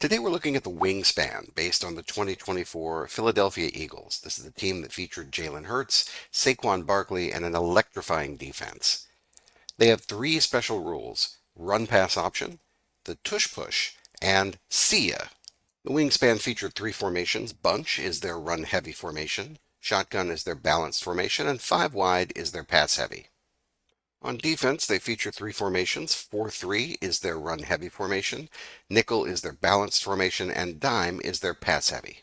Today we're looking at the Wingspan based on the 2024 Philadelphia Eagles. This is the team that featured Jalen Hurts, Saquon Barkley, and an electrifying defense. They have three special rules: run pass option, the tush push, and see ya. The Wingspan featured three formations. Bunch is their run heavy formation, shotgun is their balanced formation, and five wide is their pass heavy. On defense, they feature three formations. 4-3 is their run-heavy formation, nickel is their balanced formation, and dime is their pass-heavy.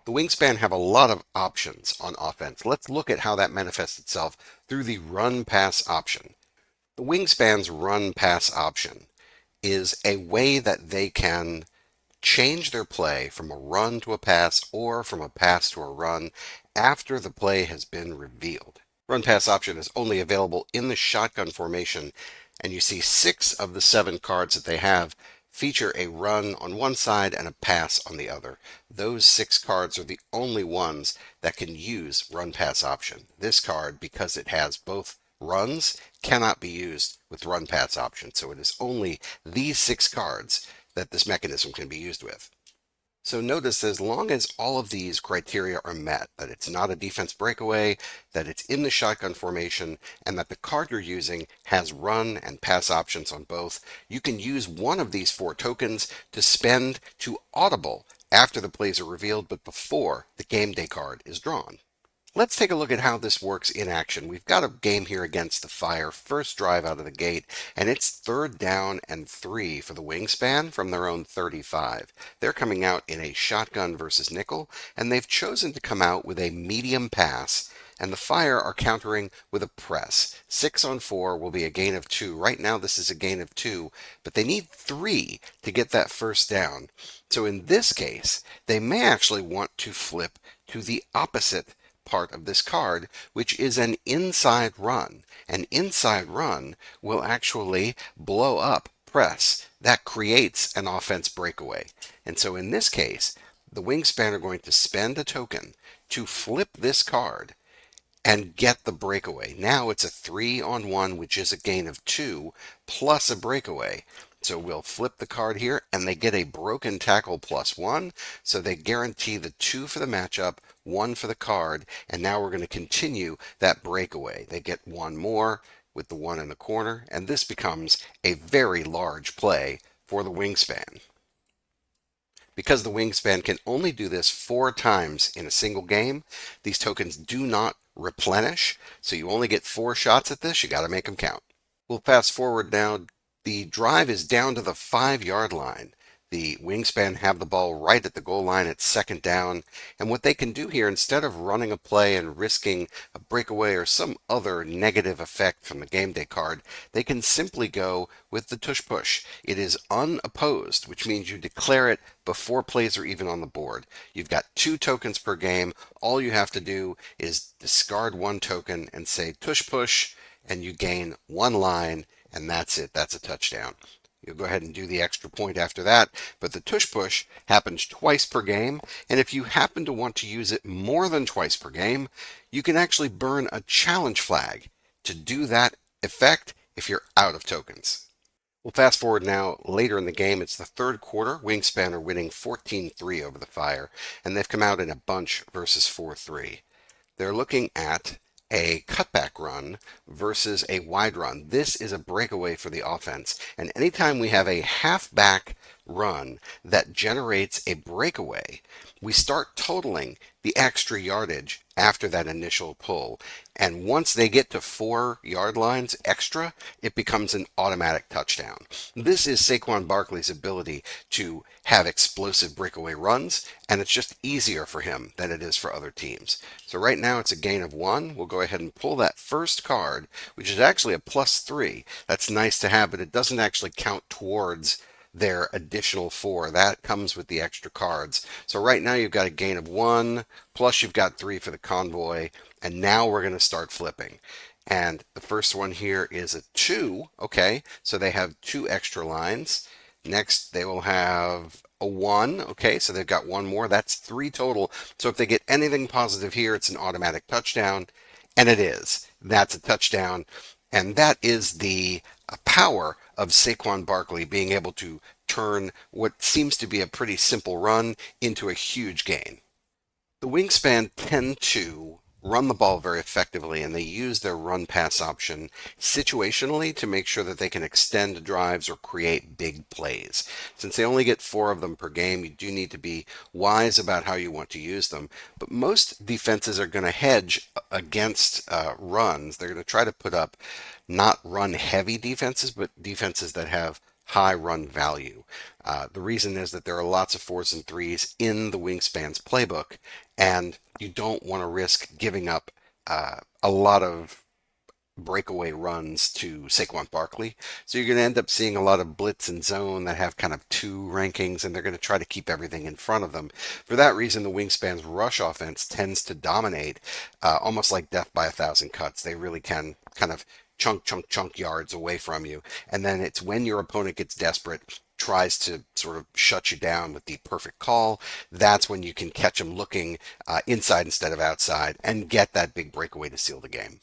The Wingspan have a lot of options on offense. Let's look at how that manifests itself through the run-pass option. The Wingspan's run-pass option is a way that they can change their play from a run to a pass or from a pass to a run after the play has been revealed. Run pass option is only available in the shotgun formation, and you see 6 of the 7 cards that they have feature a run on one side and a pass on the other. Those 6 cards are the only ones that can use run pass option. This card, because it has both runs, cannot be used with run pass option, so it is only these 6 cards that this mechanism can be used with. So notice, as long as all of these criteria are met, that it's not a defense breakaway, that it's in the shotgun formation, and that the card you're using has run and pass options on both, you can use one of these 4 tokens to spend to audible after the plays are revealed, but before the game day card is drawn. Let's take a look at how this works in action. We've got a game here against the Fire, first drive out of the gate, and it's 3rd down and 3 for the Wingspan from their own 35. They're coming out in a shotgun versus nickel, and they've chosen to come out with a medium pass, and the Fire are countering with a press. 6 on 4 will be a gain of 2. Right now this is a gain of 2, but they need 3 to get that first down. So in this case, they may actually want to flip to the opposite part of this card, which is an inside run. An inside run will actually blow up press. That creates an offense breakaway. And so in this case, the Wingspan are going to spend a token to flip this card and get the breakaway. Now it's a 3-on-1, which is a gain of 2 plus a breakaway. So we'll flip the card here, and they get a broken tackle plus 1. So they guarantee the 2 for the matchup, 1 for the card, and now we're going to continue that breakaway. They get 1 more with the 1 in the corner, and this becomes a very large play for the Wingspan. Because the Wingspan can only do this 4 times in a single game, these tokens do not replenish, so you only get 4 shots at this. You got to make them count. We'll fast forward now. The drive is down to the 5-yard line. The Wingspan have the ball right at the goal line at 2nd down, and what they can do here, instead of running a play and risking a breakaway or some other negative effect from the game day card, they can simply go with the tush push. It is unopposed, which means you declare it before plays are even on the board. You've got 2 tokens per game. All you have to do is discard 1 token and say tush push, and you gain 1 line, and that's it. That's a touchdown. You'll go ahead and do the extra point after that, but the tush push happens twice per game, and if you happen to want to use it more than twice per game, you can actually burn a challenge flag to do that effect if you're out of tokens. We'll fast forward now. Later in the game, it's the 3rd quarter. Wingspan are winning 14-3 over the Fire, and they've come out in a bunch versus 4-3. They're looking at a cutback run versus a wide run. This is a breakaway for the offense, and anytime we have a halfback run that generates a breakaway, we start totaling the extra yardage after that initial pull, and once they get to 4 yard lines extra, it becomes an automatic touchdown. This is Saquon Barkley's ability to have explosive breakaway runs, and it's just easier for him than it is for other teams. So right now it's a gain of 1. We'll go ahead and pull that first card, which is actually a +3. That's nice to have, but it doesn't actually count towards their additional 4. That comes with the extra cards. So right now you've got a gain of 1, plus you've got 3 for the convoy, and now we're going to start flipping. And the first one here is a 2. Okay, so they have 2 extra lines. Next they will have a 1. Okay, so they've got 1 more. That's 3 total. So if they get anything positive here, it's an automatic touchdown, and it is. That's a touchdown. And that is the power of Saquon Barkley being able to turn what seems to be a pretty simple run into a huge gain. The Wingspan tend to run the ball very effectively, and they use their run pass option situationally to make sure that they can extend drives or create big plays. Since they only get four of them per game, you do need to be wise about how you want to use them. But most defenses are going to hedge against runs. They're going to try to put up not run heavy defenses, but defenses that have high run value. The reason is that there are lots of fours and threes in the Wingspan's playbook, and you don't want to risk giving up a lot of breakaway runs to Saquon Barkley. So you're going to end up seeing a lot of blitz and zone that have kind of two rankings, and they're going to try to keep everything in front of them. For that reason, the Wingspan's rush offense tends to dominate, almost like death by a thousand cuts. They really can kind of chunk yards away from you. And then it's when your opponent gets desperate, tries to sort of shut you down with the perfect call, that's when you can catch them looking inside instead of outside and get that big breakaway to seal the game.